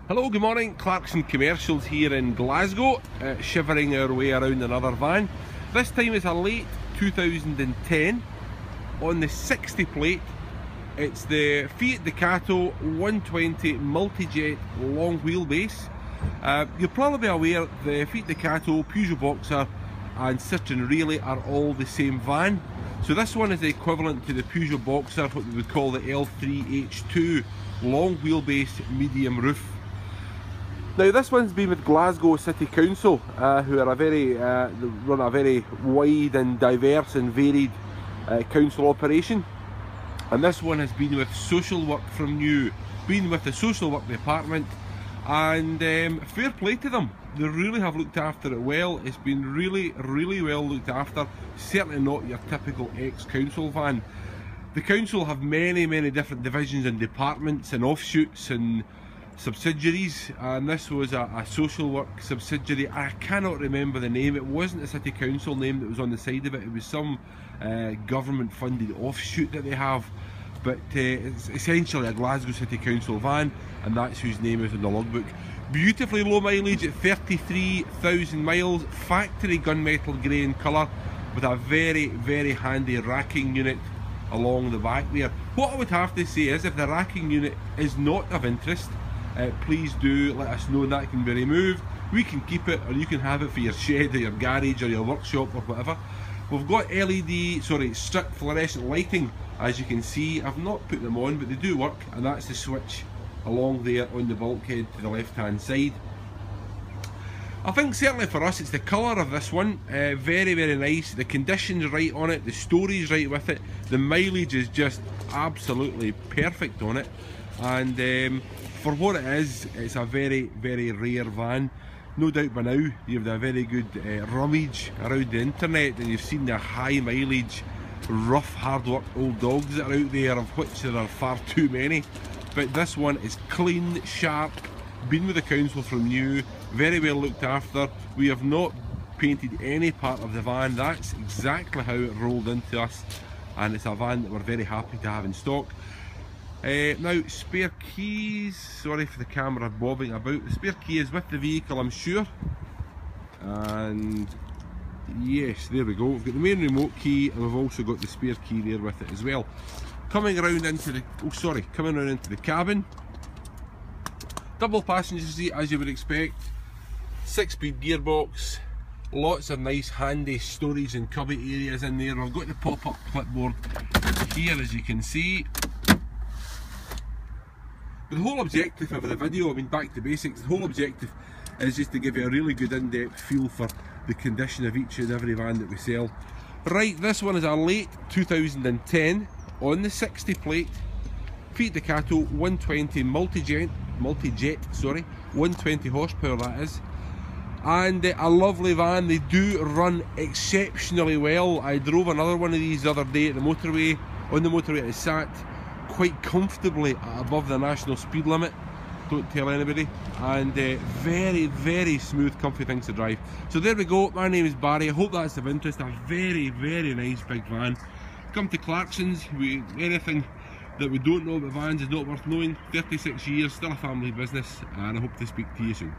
Hello, good morning. Clarkson Commercials here in Glasgow, shivering our way around another van. This time it's a late 2010 on the 60 plate. It's the Fiat Ducato 120 multi-jet long wheelbase. You'll probably be aware the Fiat Ducato, Peugeot Boxer and Citroen Relay are all the same van. So this one is the equivalent to the Peugeot Boxer, what we would call the L3H2 long wheelbase medium roof. Now this one's been with Glasgow City Council, who are run a very wide and diverse and varied council operation. And this one has been with social work from new, been with the social work department, and fair play to them. They really have looked after it well. It's been really well looked after. Certainly not your typical ex-council van. The council have many different divisions and departments and offshoots and subsidiaries, and this was a social work subsidiary. I cannot remember the name. It wasn't a city council name that was on the side of it. It was some government funded offshoot that they have, but it's essentially a Glasgow City Council van, and that's whose name is in the logbook. Beautifully low mileage at 33,000 miles, factory gunmetal grey in colour, with a very handy racking unit along the back there. What I would have to say is, if the racking unit is not of interest, please do let us know. That can be removed. We can keep it, or you can have it for your shed or your garage or your workshop or whatever. We've got strip fluorescent lighting, as you can see. I've not put them on, but they do work, and that's the switch along there on the bulkhead to the left hand side. I think certainly for us it's the colour of this one, very nice. The condition's right on it, the story's right with it, the mileage is just absolutely perfect on it, and for what it is, it's a very rare van. No doubt by now you've had a very good rummage around the internet, and you've seen the high mileage, rough, hard work old dogs that are out there, of which there are far too many. But this one is clean, sharp, been with the council from new, very well looked after. We have not painted any part of the van. That's exactly how it rolled into us, and it's a van that we're very happy to have in stock. Now, spare keys, sorry for the camera bobbing about. The spare key is with the vehicle, I'm sure, and yes, there we go. We've got the main remote key, and we've also got the spare key there with it as well. Coming around into the cabin, double passenger seat as you would expect, 6-speed gearbox, lots of nice handy storage and cubby areas in there. We've got the pop-up clipboard here, as you can see. The whole objective of the video, I mean, back to basics, the whole objective is just to give you a really good in-depth feel for the condition of each and every van that we sell. Right, this one is a late 2010 on the 60 plate Fiat Ducato 120 multi-jet, 120 horsepower that is, and a lovely van. They do run exceptionally well. I drove another one of these the other day at the motorway. On the motorway it sat quite comfortably at above the national speed limit, don't tell anybody, and very smooth, comfy things to drive. So there we go. My name is Barry. I hope that's of interest. A very nice big van. Come to Clarkson's. Anything that we don't know about vans is not worth knowing. 36 years, still a family business, and I hope to speak to you soon.